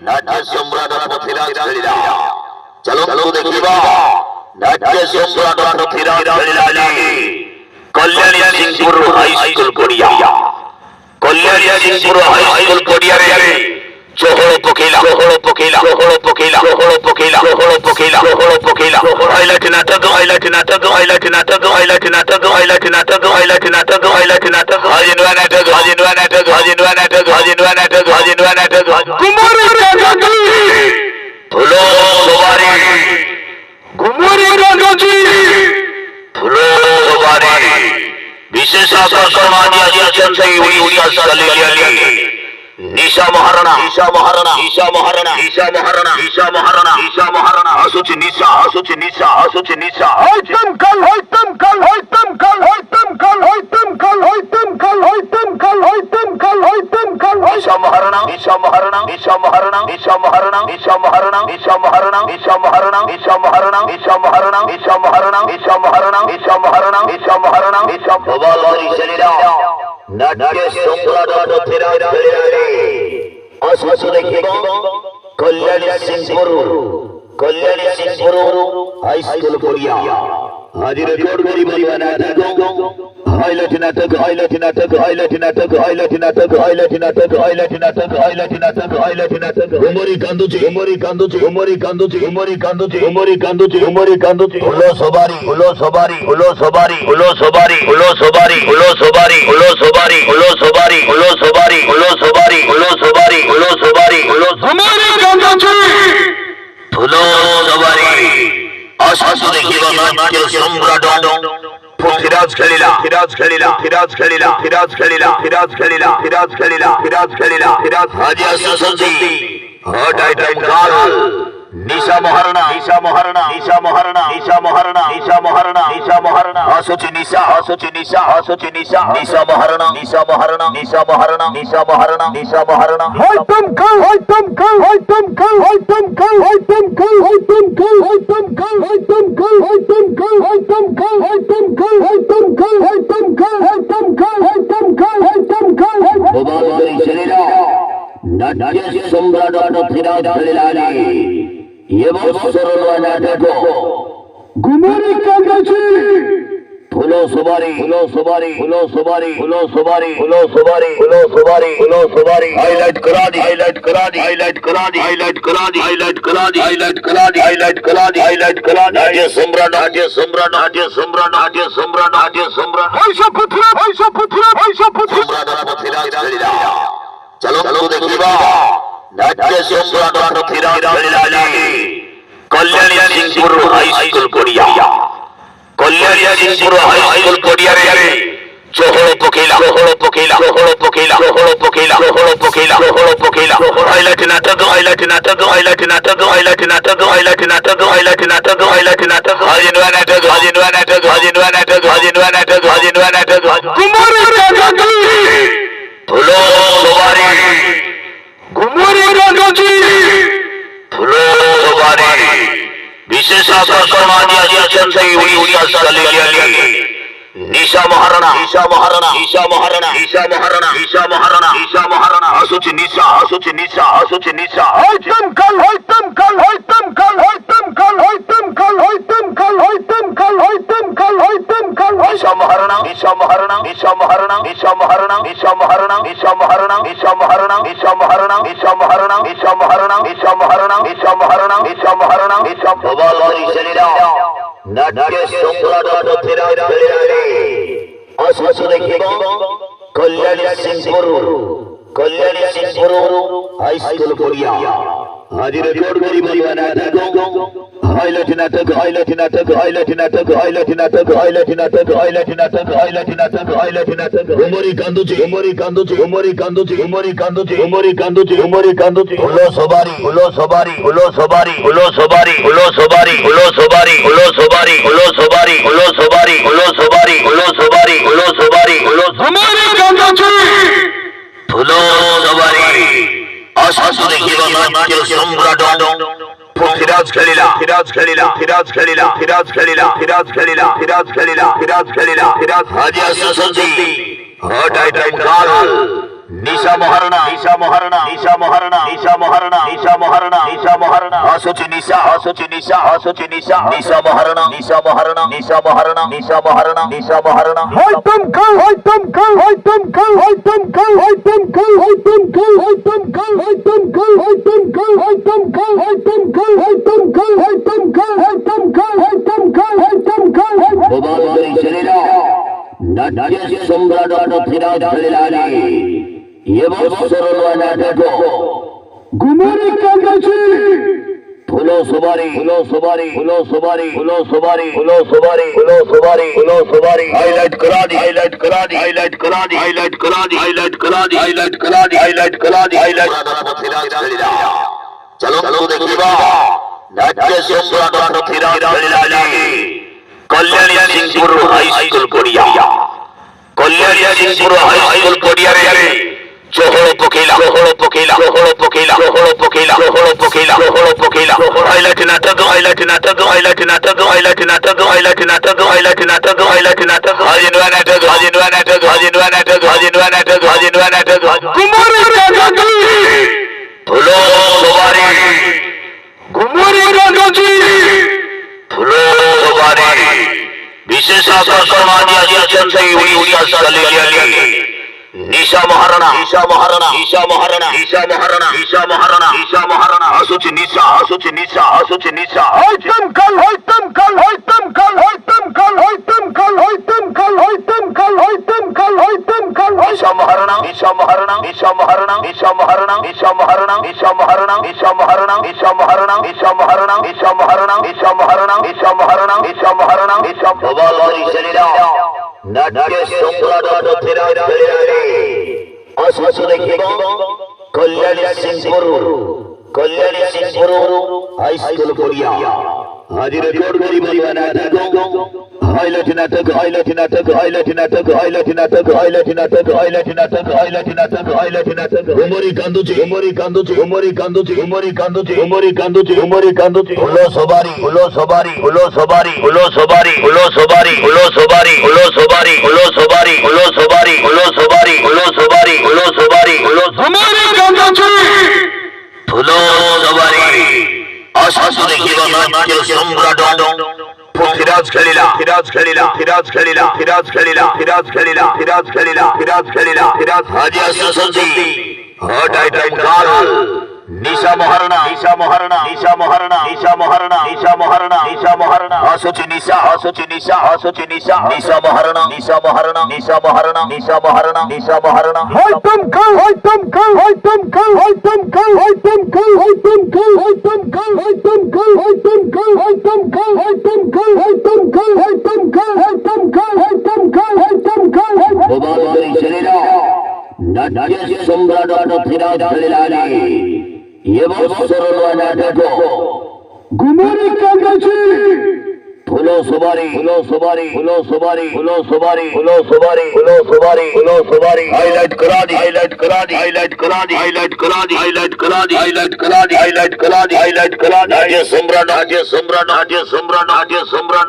নাট্য সম্রাট পৃথ্বীরাজ খেলিলা চলো চলো দেখিবা নাট্য সম্রাট পৃথ্বীরাজ খেলিলা কল্যাণী সিংপুর হাই স্কুল পড়িয়া কল্যাণী সিংপুর হাই স্কুল পড়িয়া রে চহল পকিলা চহল পকিলা চহল পকিলা চহল পকিলা চহল পকিলা চহল পকিলা হাইলাইট নাটক হাইলাইট নাটক হাইলাইট নাটক হাইলাইট নাটক হাইলাইট নাটক হাইলাইট নাটক হাইলাইট নাটক হাজিনওয়া নাটক হাজিনওয়া নাটক হাজিনওয়া নাটক হাজিনওয়া নাটক হাজিনওয়া নাটক কুমারী রাজাজি ফুলো সবারি কুমারী রাজাজি ফুলো সবারি বিশেষ আকর্ষণ আছেন সেই উড়িষ্যা সালিয়ালি ঈশা মহারাণা ঈশা মহারাণা ঈশা মহারাণা ঈশা মহারাণা ঈশা মহারাণা ঈশা মহারাণা আসুচি নিশা আসুচি নিশা আসুচি নিশা হইতম কাল হইতম কাল হইতম কাল হইতম কাল হইতম কাল হইতম কাল হইতম কাল হইতম কাল হইতম কাল ঈশা মহারাণা ঈশা মহারাণা ঈশা মহারাণা ঈশা মহারাণা ঈশা মহারাণা ঈশা মহারাণা ঈশা মহারাণা ঈশা মহারাণা ঈশা মহারাণা ঈশা মহারাণা ঈশা মহারাণা ঈশা মহারাণা ঈশা মহারাণা ঈশা প্রবালহরি শরীরা নাট্য সম্রাট পৃথ্বীরাজ খেলিলা আসুচি দেখিবা কল্যাণী সিংপুর হাই স্কুল পড়িয়া আজি রেকর্ড করি বলিবা নাটক হাইলাইট নাটক হাইলাইট নাটক হাইলাইট নাটক হাইলাইট নাটক হাইলাইট নাটক হাইলাইট নাটক হাইলাইট নাটক হাইলাইট নাটক উমরি কান্দুচি উমরি কান্দুচি উমরি কান্দুচি উমরি কান্দুচি উমরি কান্দুচি উমরি কান্দুচি ফুলো সবারি ফুলো সবারি ফুলো সবারি ফুলো সবারি ফুলো সবারি ফুলো সবারি ফুলো সবারি ফুলো সবারি ফুলো সবারি ফুলো সবারি ফুলো সবারি ফুলো সবারি ফুলো উমরি কান্দুচি ফুলো সবারি আসুচি দেখিবা নাট্য সম্রাট পৃথ্বীরাজ খেলিলা পৃথ্বীরাজ খেলিলা পৃথ্বীরাজ খেলিলা পৃথ্বীরাজ খেলিলা পৃথ্বীরাজ খেলিলা পৃথ্বীরাজ খেলিলা পৃথ্বীরাজ খেলিলা পৃথ্বীরাজ হাজি আসুচি হট আইটেম গাল নিশা মহারাণা ঈশা মহারাণা ঈশা মহারাণা ঈশা মহারাণা ঈশা মহারাণা ঈশা মহারাণা আসুচি নিশা আসুচি নিশা আসুচি নিশা নিশা মহারাণা নিশা মহারাণা নিশা মহারাণা নিশা মহারাণা নিশা মহারাণা হইতম কাল হইতম কাল হইতম কাল হইতম কাল হইতম কাল হইতম কাল হইতম কাল হইতম কাল হইতম কাল হইতম কাল হইতম কাল হইতম কাল হইতম কাল হইতম কাল হইতম কাল হইতম কাল প্রবালহরি শরীরা নাট্য সম্রাট পৃথ্বীরাজ খেলিলা এবছর নাটক কুমারী কান্দুচি ফুলো সবারি ফুলো সবারি ফুলো সবারি ফুলো সবারি ফুলো সবারি ফুলো সবারি ফুলো সবারি হাইলাইট করা দি হাইলাইট করা দি হাইলাইট করা দি হাইলাইট করা দি হাইলাইট করা দি হাইলাইট করা দি হাইলাইট করা দি হাইলাইট করা দি নাট্য সম্রাট নাট্য সম্রাট নাট্য সম্রাট নাট্য সম্রাট নাট্য সম্রাট ঈশা পৃথ্বীরাজ ঈশা পৃথ্বীরাজ ঈশা পৃথ্বীরাজ পৃথ্বীরাজ খেলিলা চলো চলো দেখিবা নাট্য সম্রাট পৃথ্বীরাজ খেলিলা কল্যাণী সিংপুর হাই স্কুল পড়িয়া কল্যাণী সিংপুর হাই স্কুল পড়িয়া রে চহল পকিলা চহল পকিলা চহল পকিলা চহল পকিলা চহল পকিলা চহল পকিলা হাইলাইট নাটক হাইলাইট নাটক হাইলাইট নাটক হাইলাইট নাটক হাইলাইট নাটক হাইলাইট নাটক হাইলাইট নাটক হাজিনওয়া নাটক হাজিনওয়া নাটক হাজিনওয়া নাটক হাজিনওয়া নাটক হাজিনওয়া নাটক কুমারী রাজাজি ফুলো সবারি কুমারী রাজাজি ফুলো সবারি বিশেষ আকর্ষণ আছেন সেই উড়িষ্যা সালিয়ালি ঈশা মহারাণা ঈশা মহারাণা ঈশা মহারাণা ঈশা মহারাণা ঈশা মহারাণা ঈশা মহারাণা আসুচি নিশা আসুচি নিশা আসুচি নিশা হইতম কাল হইতম কাল হইতম কাল হইতম কাল হইতম কাল হইতম কাল হইতম কাল হইতম কাল হইতম কাল ঈশা মহারাণা ঈশা মহারাণা ঈশা মহারাণা ঈশা মহারাণা ঈশা মহারাণা ঈশা মহারাণা ঈশা মহারাণা ঈশা মহারাণা ঈশা মহারাণা ঈশা মহারাণা ঈশা মহারাণা ঈশা মহারাণা ঈশা মহারাণা ঈশা প্রবালহরি শরীরা নাট্য সম্রাট পৃথ্বীরাজ খেলিলা আসুচি দেখিবা কল্যাণী সিংপুর হাই স্কুল পড়িয়া আজি রেকর্ড করি বলিবা নাটক হাইলাইট নাটক হাইলাইট নাটক হাইলাইট নাটক হাইলাইট নাটক হাইলাইট নাটক হাইলাইট নাটক হাইলাইট নাটক হাইলাইট নাটক উমরি কান্দুচি উমরি কান্দুচি উমরি কান্দুচি উমরি কান্দুচি উমরি কান্দুচি উমরি কান্দুচি ফুলো সবারি ফুলো সবারি ফুলো সবারি ফুলো সবারি ফুলো সবারি ফুলো সবারি ফুলো সবারি ফুলো সবারি ফুলো সবারি ফুলো সবারি ফুলো সবারি ফুলো সবারি ফুলো উমরি কান্দুচি ফুলো সবারি আসুচি দেখিবা নাট্য সম্রাট পৃথ্বীরাজ খেলিলা পৃথ্বীরাজ খেলিলা পৃথ্বীরাজ খেলিলা পৃথ্বীরাজ খেলিলা পৃথ্বীরাজ খেলিলা পৃথ্বীরাজ খেলিলা পৃথ্বীরাজ খেলিলা পৃথ্বীরাজ হাজি আসুচি হট আইটেম গাল নিশা মহারণা নিশা মহারণা নিশা মহারণা নিশা মহারণা নিশা মহারণা নিশা মহারণা আসুচি নিশা আসুচি নিশা আসুচি নিশা নিশা মহারণা নিশা মহারণা নিশা মহারণা নিশা মহারণা নিশা মহারণা হয়তম কাল হয়তম কাল হয়তম কাল হয়তম কাল হয়তম কাল হয়তম কাল হয়তম কাল হয়তম কাল হয়তম কাল হয়তম কাল হয়তম কাল হয়তম কাল হয়তম কাল হয়তম কাল হয়তম কাল হয়তম কাল প্রবাদী ছেলেরা নাট্য সম্রাট ফিরাজ খেলালি এবং সরল নাটক গুমরি কাগজে ফুলো সবারি ফুলো সবারি ফুলো সবারি ফুলো সবারি ফুলো সবারি ফুলো সবারি ফুলো সবারি হাইলাইট করা দি হাইলাইট করা দি হাইলাইট করা দি হাইলাইট করা দি হাইলাইট করা দি হাইলাইট করা দি হাইলাইট করা দি হাইলাইট চলো চলো দেখিবা নাট্য সম্রাট ফিরাজ খেলালি কল্যাণী সিংপুর হাই স্কুল পড়িয়া কল্যাণী সিংপুর হাই স্কুল পড়িয়া রে জোহড় পকেলা জোহড় পকেলা জোহড় পকেলা জোহড় পকেলা জোহড় পকেলা জোহড় পকেলা হাইলাইট নাটক হাইলাইট নাটক হাইলাইট নাটক হাইলাইট নাটক হাইলাইট নাটক হাইলাইট নাটক হাইলাইট নাটক হাজিনওয়া নাটক হাজিনওয়া নাটক হাজিনওয়া নাটক হাজিনওয়া নাটক হাজিনওয়া নাটক গুমরি কাগজে ফুলো সবারি গুমরি কাগজে ফুলো সবারি বিশেষ আকর্ষণ আসিয়াছেন সেই উড়িষ্যা সালিয়ালি নিশা মহারণা নিশা মহারণা নিশা মহারণা নিশা মহারণা নিশা মহারণা নিশা মহারণা আসুচি নিশা আসুচি নিশা আসুচি নিশা হয়তম কাল হয়তম কাল হয়তম কাল হয়তম কাল হয়তম কাল হয়তম কাল হয়তম কাল হয়তম কাল হয়তম কাল নিশা মহারণা নিশা মহারণা নিশা মহারণা নিশা মহারণা নিশা মহারণা নিশা মহারণা নিশা মহারণা নিশা মহারণা নিশা মহারণা নিশা মহারণা নিশা মহারণা নিশা মহারণা নিশা মহারণা নিশা প্রবাদী ছেলেরা নাট্য সম্রাট ফিরাজ খেলালি আসুচি দেখিবা কল্যাণী সিংপুর হাই স্কুল পড়িয়া হাজির রেকর্ড করি বলিবা নাটক হাইলাইট নাটক হাইলাইট নাটক হাইলাইট নাটক হাইলাইট নাটক হাইলাইট নাটক হাইলাইট নাটক হাইলাইট নাটক হাইলাইট নাটক উমরি কান্দুচি উমরি কান্দুচি উমরি কান্দুচি উমরি কান্দুচি উমরি কান্দুচি উমরি কান্দুচি ফুলো সবারি ফুলো সবারি ফুলো সবারি ফুলো সবারি ফুলো সবারি ফুলো সবারি ফুলো সবারি ফুলো সবারি ফুলো সবারি ফুলো সবারি ফুলো সবারি ফুলো সবারি ফুলো গুমরি কাগজে ফুলো সবারি আসুচি দেখিবা নাট্য সম্রাট ফিরাজ খেলিলা ফিরাজ খেলিলা ফিরাজ খেলিলা ফিরাজ খেলিলা ফিরাজ খেলিলা ফিরাজ খেলিলা ফিরাজ খেলিলা ফিরাজ হাজি আসুচি হটাই টাইম কাল নিশা মহারণা নিশা মহারণা নিশা মহারণা নিশা মহারণা নিশা মহারণা নিশা মহারণা আসুচি নিশা আসুচি নিশা আসুচি নিশা নিশা মহারণা নিশা মহারণা নিশা মহারণা নিশা মহারণা নিশা মহারণা হয়তম কাল হয়তম কাল হয়তম কাল হয়তম কাল হয়তম কাল হয়তম কাল হয়তম কাল হয়তম কাল হয়তম কাল হয়তম কাল হয়তম কাল হয়তম কাল হয়তম কাল হয়তম কাল হয়তম কাল হয়তম কাল প্রবাদী ছেলেরা নাট্য সম্রাট ফিরাজ খেলালি এবং সরল নাটক গুমরি কাগজে ফুলো সবারি ফুলো সবারি ফুলো সবারি ফুলো সবারি ফুলো সবারি ফুলো সবারি ফুলো সবারি হাইলাইট করা দি হাইলাইট করা দি হাইলাইট করা দি হাইলাইট করা দি হাইলাইট করা দি হাইলাইট করা দি হাইলাইট করা দি হাইলাইট করা দি নাট্য সম্রাট নাট্য সম্রাট নাট্য সম্রাট নাট্য সম্রাট